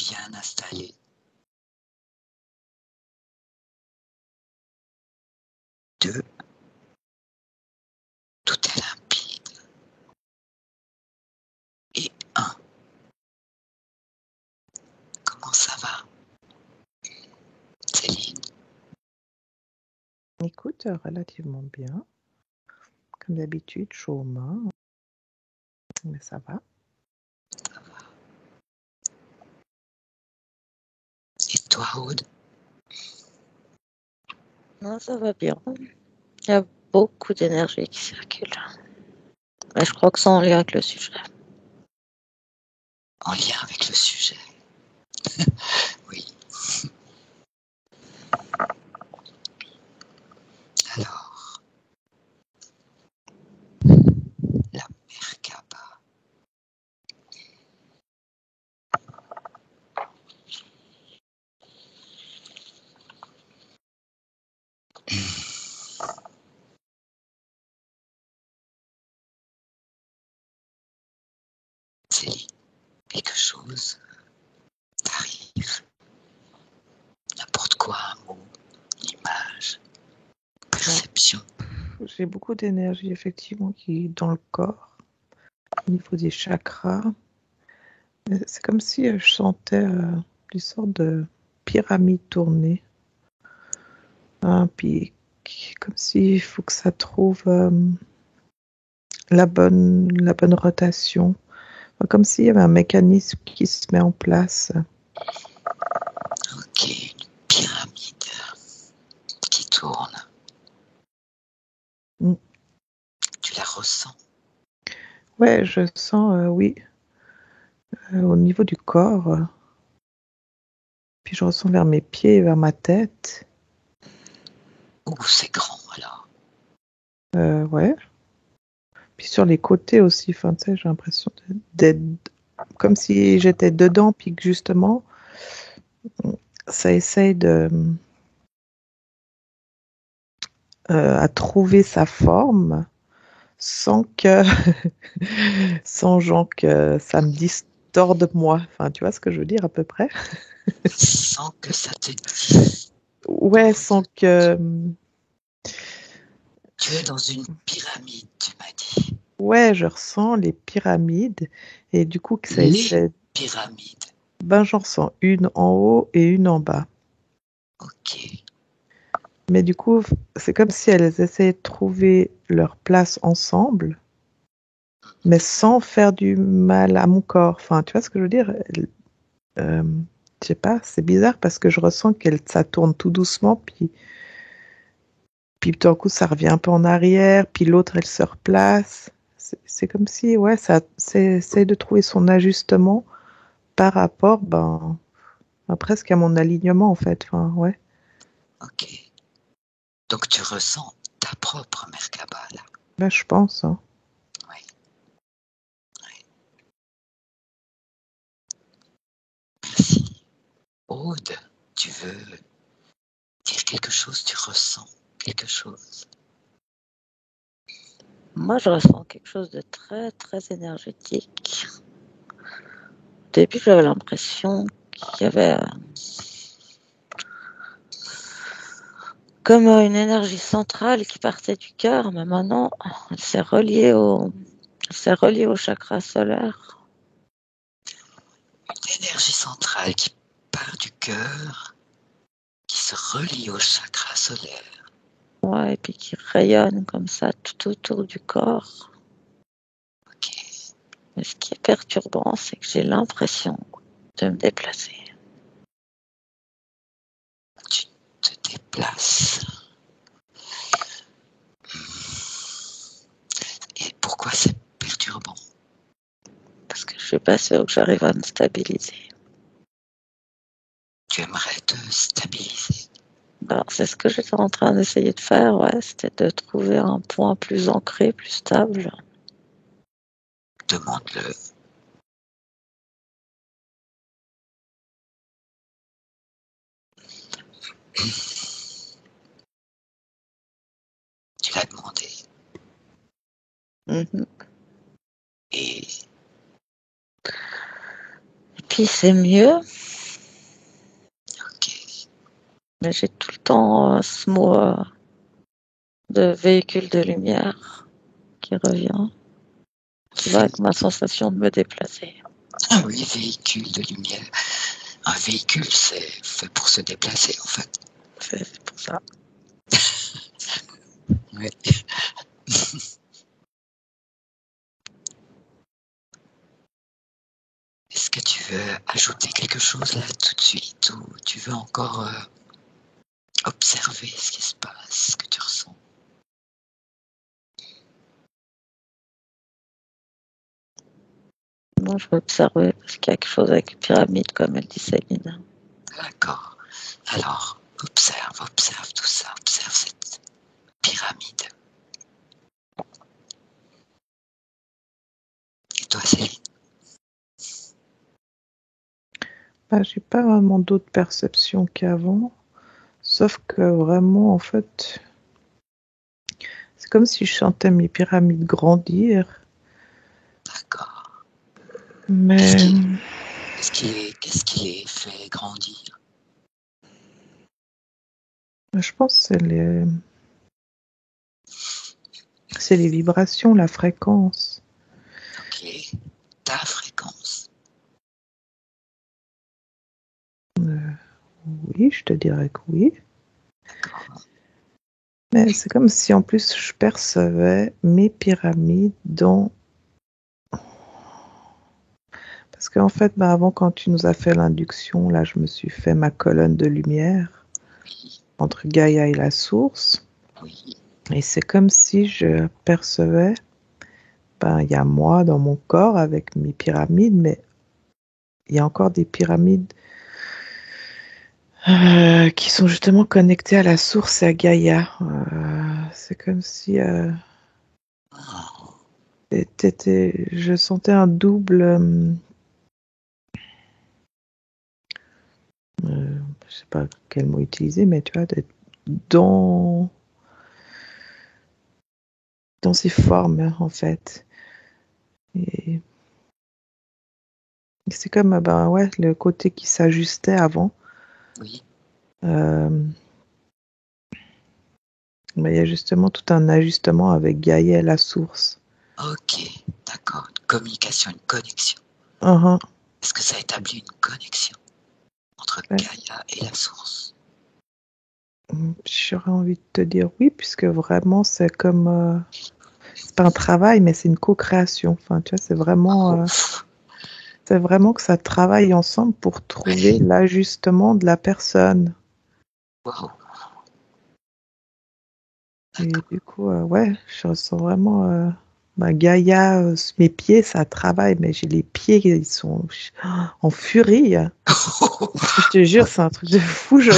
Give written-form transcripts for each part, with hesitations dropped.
bien installé. Deux, tout est limpide. Et un, comment ça va, Céline? Écoute, relativement bien. Comme d'habitude, chaud aux mains. Mais ça va. Ça va. Et toi, Aude? Non, ça va bien. Il y a beaucoup d'énergie qui circule. Et je crois que c'est en lien avec le sujet. En lien avec le sujet. Oui. Alors, la Merkaba. Céline, quelque chose t'arrive. N'importe quoi, un mot, une image, perception. J'ai beaucoup d'énergie, effectivement, qui est dans le corps, au niveau des chakras. C'est comme si je sentais une sorte de pyramide tournée. Hein, puis comme s'il faut que ça trouve la bonne rotation. Comme s'il y avait un mécanisme qui se met en place. Ok, une pyramide qui tourne. Mm. Tu la ressens? Ouais, je sens, oui, au niveau du corps. Puis je ressens vers mes pieds et vers ma tête. Ouh, c'est grand alors. Ouais. Puis sur les côtés aussi, enfin, tu sais, j'ai l'impression d'être comme si j'étais dedans, puis que justement, ça essaye à trouver sa forme sans que, sans genre que ça me distorde moi. Enfin, tu vois ce que je veux dire à peu près? Sans que ça te dise. Ouais, sans que. Tu es dans une pyramide, tu m'as dit. Ouais, je ressens les pyramides et du coup que ça Les essaie. pyramides. Ben, j'en ressens une en haut et une en bas. Ok. Mais du coup, c'est comme si elles essayaient de trouver leur place ensemble, mais sans faire du mal à mon corps. Enfin, tu vois ce que je veux dire? Euh, je sais pas, c'est bizarre parce que je ressens que ça tourne tout doucement, puis tout d'un coup, ça revient un peu en arrière, puis l'autre, elle se replace. C'est comme si, ouais, ça essaie de trouver son ajustement par rapport, presque à mon alignement, en fait. Enfin, ouais. Ok. Donc tu ressens ta propre Merkaba là. Ben, je pense, hein. Oui. Oui. Merci. Aude, tu veux dire quelque chose? Tu ressens quelque chose? Moi, je ressens quelque chose de très, très énergétique. Au début, j'avais l'impression qu'il y avait comme une énergie centrale qui partait du cœur, mais maintenant, elle s'est reliée au chakra solaire. Une énergie centrale qui part du cœur, qui se relie au chakra solaire. Ouais, et puis qui rayonne comme ça tout autour du corps. Ok. Mais ce qui est perturbant, c'est que j'ai l'impression de me déplacer. Tu te déplaces. Et pourquoi c'est perturbant? Parce que je suis pas sûre que j'arrive à me stabiliser. Tu aimerais te stabiliser. Alors, c'est ce que j'étais en train d'essayer de faire, ouais, c'était de trouver un point plus ancré, plus stable. Demande-le. Tu l'as demandé. Mm-hmm. Et Et puis c'est mieux, Mais j'ai tout le temps ce mot de véhicule de lumière qui revient, qui va avec ma sensation de me déplacer. Ah oui, véhicule de lumière. Un véhicule, c'est fait pour se déplacer, en fait. C'est pour ça. Oui. Est-ce que tu veux ajouter quelque chose là tout de suite ou tu veux encore observer ce qui se passe, ce que tu ressens? Moi, je vais observer parce qu'il y a quelque chose avec une pyramide, comme elle dit Céline. D'accord. Alors, observe tout ça, observe cette pyramide. Et toi, Céline? J'ai pas vraiment d'autres perceptions qu'avant, sauf que vraiment, en fait, c'est comme si je sentais mes pyramides grandir, D'accord. mais Qu'est-ce qui les fait grandir? je pense que c'est les vibrations, la fréquence. Ok. Ta fréquence. Oui, je te dirais que oui. D'accord. Mais c'est comme si en plus je percevais mes pyramides dans... Parce qu'en fait, avant, quand tu nous as fait l'induction, là, je me suis fait ma colonne de lumière Oui, entre Gaïa et la source. oui. Et c'est comme si je percevais, il y a moi dans mon corps avec mes pyramides, mais il y a encore des pyramides qui sont justement connectées à la source et à Gaïa. C'est comme si Ah, je sentais un double... je sais pas quel mot utiliser, mais tu vois, d'être dans, dans ces formes, en fait. Et c'est comme, ouais, le côté qui s'ajustait avant. oui. Euh, il y a justement tout un ajustement avec Gaïa et la source. Ok, d'accord. Une communication, une connexion. Uh-huh. Est-ce que ça établit une connexion entre Ouais. Gaïa et la source? J'aurais envie de te dire oui, puisque vraiment, c'est comme... c'est pas un travail, mais c'est une co-création. Enfin, tu vois, Oh, c'est vraiment que ça travaille ensemble pour trouver ouais. l'ajustement de la personne. Wow, Et d'accord. du coup, ouais, je ressens vraiment Gaïa, mes pieds, ça travaille, mais j'ai les pieds, ils sont en furie. Je te jure, c'est un truc de fou, j'ai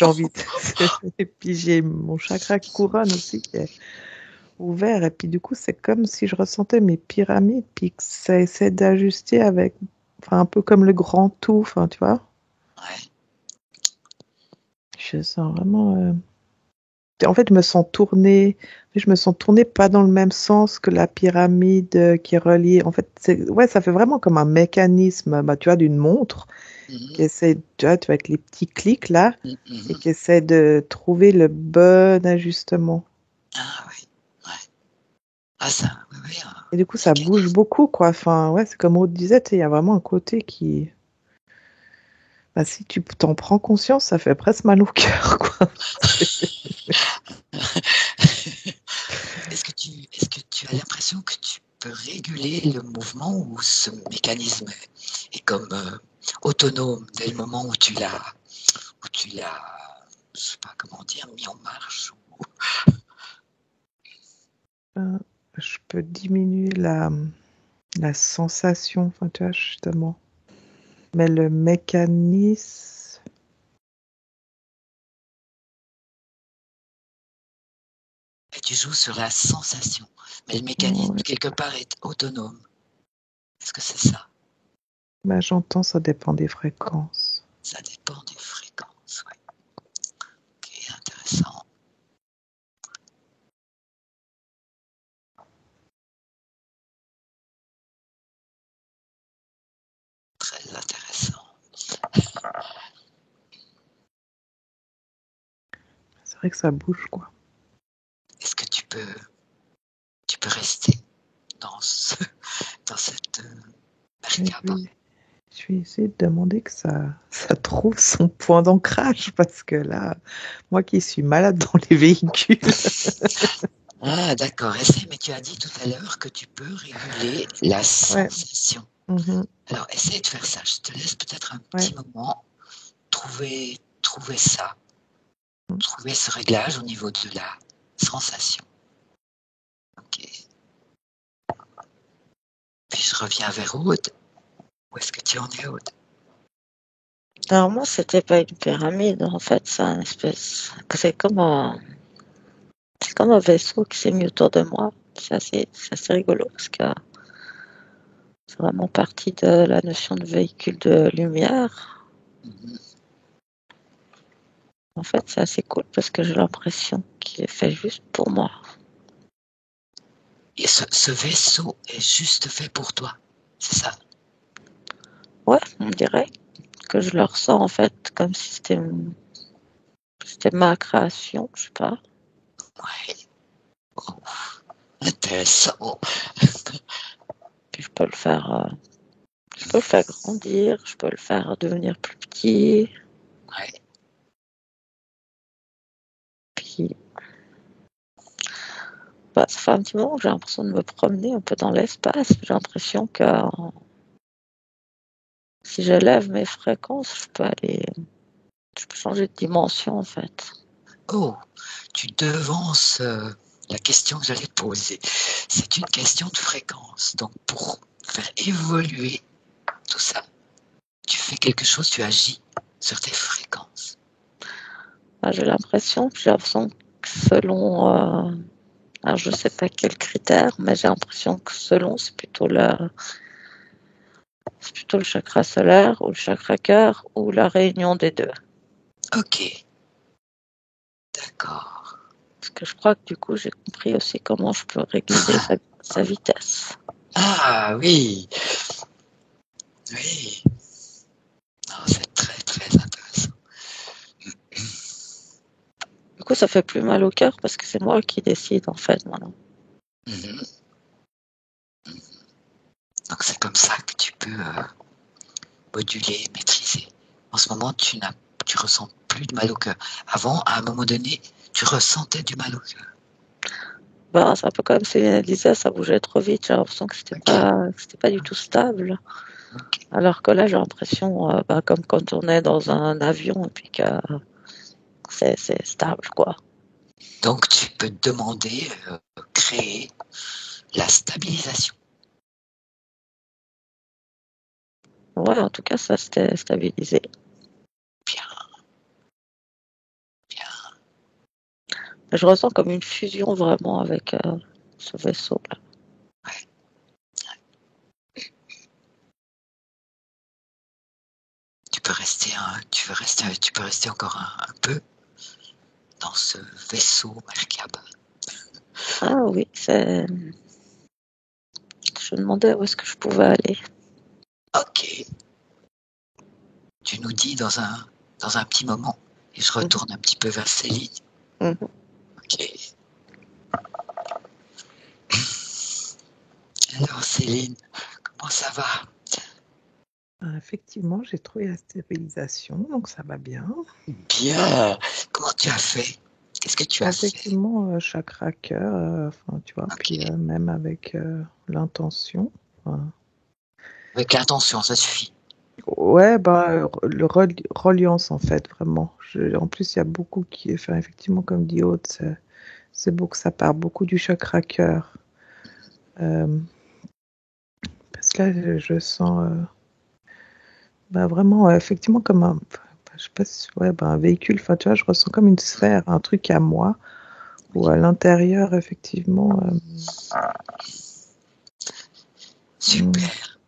envie de... Et puis j'ai mon chakra couronne aussi qui est ouvert. Et puis du coup, c'est comme si je ressentais mes pyramides, puis que ça essaie d'ajuster avec, enfin, un peu comme le grand tout, enfin, tu vois. Ouais. Je sens vraiment... En fait, je me sens tournée pas dans le même sens que la pyramide qui est reliée. En fait, ouais, ça fait vraiment comme un mécanisme, tu vois, d'une montre qui Mhm, essaie, tu vois, avec les petits clics là, mhm, et mhm. qui essaie de trouver le bon ajustement. Ah oui, ouais. Ah ça, oui, oui, un Et du coup, ça bouge mécanisme. beaucoup, quoi. Enfin, ouais, c'est comme Aude disait, il y a vraiment un côté qui, si tu t'en prends conscience, ça fait presque mal au cœur, quoi. Est-ce que tu as l'impression que tu peux réguler le mouvement ou ce mécanisme est comme autonome dès le moment où tu l'as, je sais pas comment dire, mis en marche Euh, je peux diminuer la sensation, enfin, tu vois, justement. Mais le mécanisme, et tu joues sur la sensation. Mais le mécanisme, ouais, quelque part, est autonome. Est-ce que c'est ça? j'entends, ça dépend des fréquences. Ça dépend des fréquences, ouais. Ok, intéressant. Très intéressant. c'est vrai que ça bouge, quoi. Est-ce que tu peux rester dans cette Et Merkaba? je vais essayer de demander que ça trouve son point d'ancrage, parce que là, moi qui suis malade dans les véhicules. Ah, d'accord, essaie, mais tu as dit tout à l'heure que tu peux réguler la Ouais. sensation. Mhm. Alors, essaie de faire ça. Je te laisse peut-être un Ouais. petit moment trouver ça, trouver ce réglage au niveau de la sensation. Ok. Puis je reviens vers Aude. Où est-ce que tu en es, Aude? Alors moi, c'était pas une pyramide, en fait, c'est un espèce. C'est comme un vaisseau qui s'est mis autour de moi. C'est assez rigolo parce que c'est vraiment partie de la notion de véhicule de lumière. Mhm. En fait, c'est assez cool parce que j'ai l'impression qu'il est fait juste pour moi. Et ce vaisseau est juste fait pour toi, c'est ça? Ouais, on dirait que je le ressens en fait comme si c'était ma création, je sais pas. Ouais. Oh, intéressant. Puis je peux le faire grandir, je peux le faire devenir plus petit. Ouais. Puis bah, ça fait un petit moment que j'ai l'impression de me promener un peu dans l'espace. J'ai l'impression que si j'élève mes fréquences, je peux changer de dimension en fait. Oh, tu devances la question que j'allais te poser. C'est une question de fréquence. Donc, pour faire évoluer tout ça, tu fais quelque chose, tu agis sur tes fréquences. Bah, j'ai l'impression que selon, alors je sais pas quel critère, mais j'ai l'impression que selon c'est plutôt le chakra solaire ou le chakra cœur ou la réunion des deux. Ok, d'accord. Parce que je crois que du coup j'ai compris aussi comment je peux réguler sa vitesse. Ah oui, oui. Non, c'est très très intéressant. Du coup ça fait plus mal au cœur parce que c'est moi qui décide en fait maintenant. Mhm. Donc c'est comme ça que tu peux moduler, maîtriser. En ce moment, tu ressens plus de mal au cœur. Avant, à un moment donné, tu ressentais du mal au cœur. Bah, c'est un peu comme Céline disait, ça bougeait trop vite. J'ai l'impression Ok, que c'était pas du tout stable. ok. Alors que là, j'ai l'impression, bah, comme quand on est dans un avion et puis que c'est stable, quoi. Donc tu peux demander, créer la stabilisation. Ouais, en tout cas, ça s'était stabilisé. Bien, bien. Je ressens comme une fusion vraiment avec ce vaisseau-là. Ouais. Tu peux rester encore un peu dans ce vaisseau Merkaba. Ah oui, je me demandais où est-ce que je pouvais aller. Ok. Tu nous dis dans un petit moment. Et je Mhm, retourne un petit peu vers Céline. mhm. Ok. Alors Céline, comment ça va? Effectivement, j'ai trouvé la stabilisation, donc ça va bien. Bien. Comment tu as fait? Qu'est-ce que tu as fait? Effectivement, chakra cœur, enfin, tu vois, Ok. puis même avec l'intention. Enfin, Avec l'intention, ça suffit. ouais, bah, reliance en fait, vraiment. En plus, il y a beaucoup qui, enfin, effectivement, comme dit Aude, c'est beau que ça part beaucoup du chakra cœur. Euh, parce que là, je sens bah, vraiment, effectivement, comme un, je sais pas si, ouais, bah, un véhicule, enfin, tu vois, je ressens comme une sphère, un truc à moi, où à l'intérieur, effectivement, hmm, Super.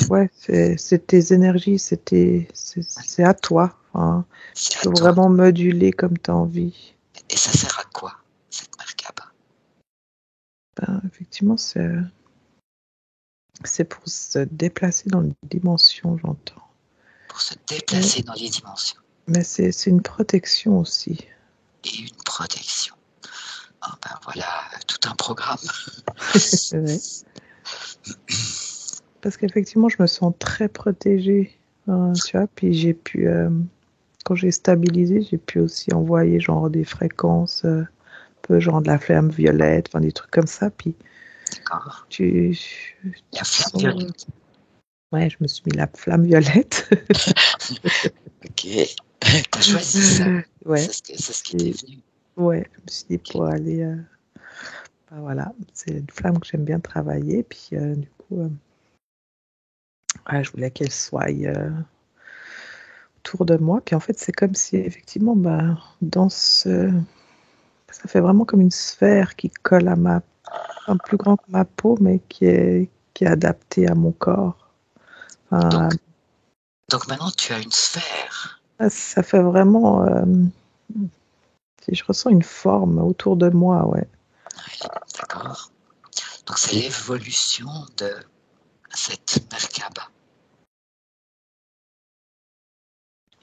ouais, c'est tes énergies, c'est à toi. Enfin, tu C'est à peux toi. vraiment moduler comme tu as envie. Et ça sert à quoi, cette Merkaba? Ben, effectivement, c'est pour se déplacer dans les dimensions, j'entends. Pour se Mais, déplacer dans les dimensions. mais c'est une protection aussi. et une protection. Ah ben voilà, tout un programme. Ouais. Parce qu'effectivement, je me sens très protégée, tu vois. Puis j'ai pu, quand j'ai stabilisé, j'ai pu aussi envoyer genre des fréquences, un peu genre de la flamme violette, enfin des trucs comme ça. Puis D'accord. tu La te flamme sens... violette. Ouais, je me suis mis la flamme violette. Ok. T'as choisi ça. Ouais, C'est ce qui t'est et venu. ouais, je me suis dit Ok. pour aller, ben voilà, c'est une flamme que j'aime bien travailler. Puis du coup, ouais, je voulais qu'elle soit autour de moi. Puis en fait, c'est comme si effectivement, bah, dans ce, ça fait vraiment comme une sphère qui colle à un plus grand que ma peau, mais qui est adapté à mon corps. Enfin, Donc maintenant, tu as une sphère. ça fait vraiment, si je ressens une forme autour de moi, ouais. D'accord. Donc c'est l'évolution de cette Merkaba.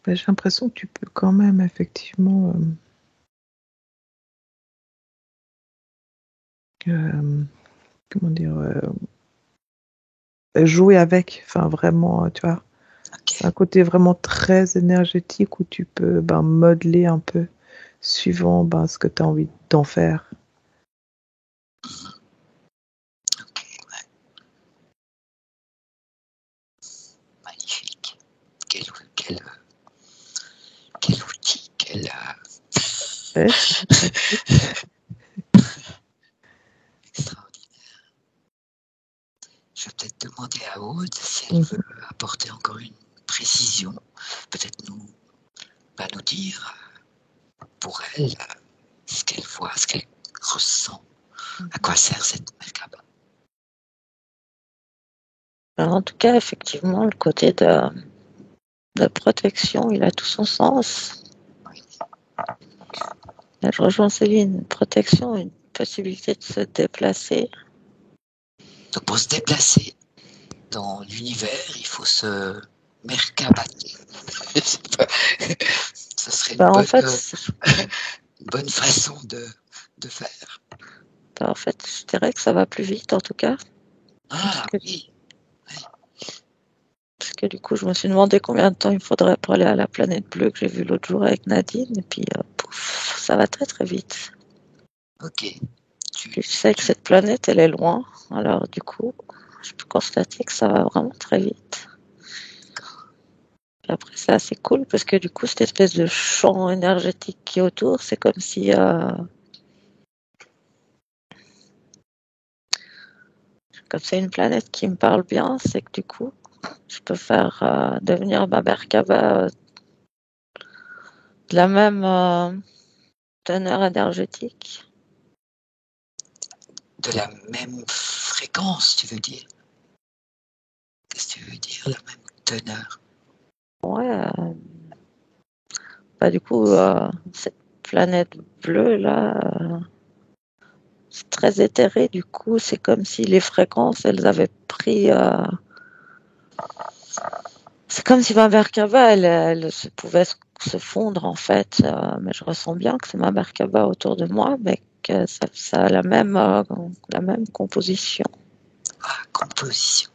Ben, j'ai l'impression que tu peux quand même effectivement comment dire, jouer avec, enfin vraiment, tu vois. C'est un Ok. côté vraiment très énergétique où tu peux ben, modeler un peu suivant ben, ce que tu as envie d'en faire. Ok. Ouais. Magnifique. Quel outil. Ouais, merci. Extraordinaire. Je vais peut-être demander à Aude si elle Mhm. veut apporter encore une précision. Peut-être nous dire pour elle ce qu'elle voit, ce qu'elle ressent. À quoi sert cette Merkaba? Alors, en tout cas, effectivement, le côté de protection, il a tout son sens. Là, je rejoins Céline, une protection, une possibilité de se déplacer. Donc pour se déplacer dans l'univers, il faut se mercabater. Ce serait Ben, en fait, une bonne façon de faire. ben, en fait, je dirais que ça va plus vite, en tout cas. Parce Ah que, oui, parce que du coup, je me suis demandé combien de temps il faudrait pour aller à la planète bleue que j'ai vue l'autre jour avec Nadine. Et puis, pouf, ça va très très vite. ok. Tu, Puis je sais que tu, cette planète, elle est loin. Alors, du coup, je peux constater que ça va vraiment très vite. Puis après, c'est assez cool parce que du coup, cette espèce de champ énergétique qui est autour, c'est comme si, comme c'est une planète qui me parle bien, c'est que du coup, je peux faire devenir ma Merkaba de la même teneur énergétique. de la même fréquence, tu veux dire? Qu'est-ce que tu veux dire, la même teneur? Ouais, bah du coup, cette planète bleue là, c'est très éthéré. Du coup, c'est comme si les fréquences, elles avaient pris. C'est comme si ma Merkaba, elle pouvait se fondre en fait. Mais je ressens bien que c'est ma Merkaba autour de moi, mais que ça a la même composition, Ah, composition.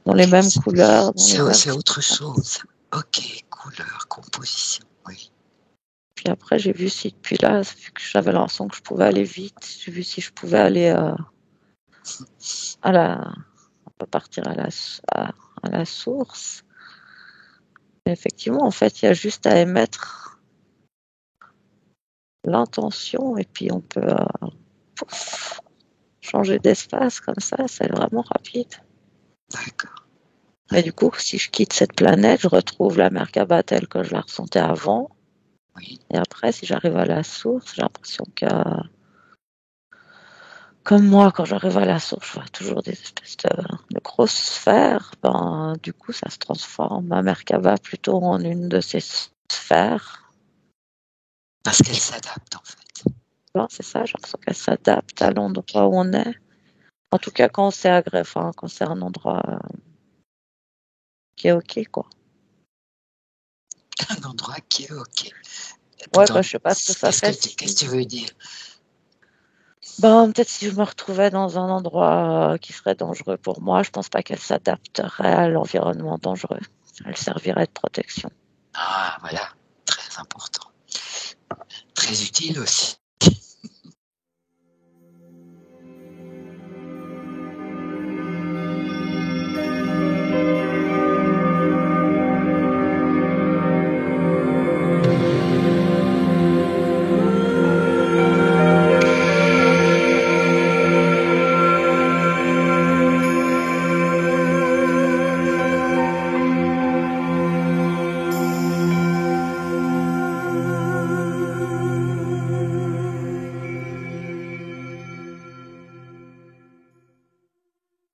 dans les Ok, mêmes couleurs, dans les mêmes c'est autre fréquences. chose. Ok, couleur, composition, oui. Puis après, j'ai vu si depuis là, vu que j'avais l'impression que je pouvais aller vite, j'ai vu si je pouvais aller à la, on peut partir à la source. Et effectivement, en fait, il y a juste à émettre l'intention et puis on peut pouf, changer d'espace comme ça, c'est vraiment rapide. D'accord. Mais du coup, si je quitte cette planète, je retrouve la Merkaba telle que je la ressentais avant. Oui, Et après, si j'arrive à la source, j'ai l'impression que, comme moi, quand j'arrive à la source, je vois toujours des espèces de grosses sphères. Ben, du coup, ça se transforme, ma Merkaba, plutôt en une de ces sphères. parce qu'elle s'adapte en fait. Ben, c'est ça, j'ai l'impression qu'elle s'adapte à l'endroit où on est. En tout cas, quand c'est agressant, quand c'est un endroit qui est OK, quoi. Un endroit qui est ok. Ouais, tout en... bah, je sais pas ce que ça fait. Qu'est-ce que tu veux dire? Ben, peut-être si je me retrouvais dans un endroit qui serait dangereux pour moi, je pense pas qu'elle s'adapterait à l'environnement dangereux. Elle servirait de protection. Ah, voilà, très important. Très utile aussi.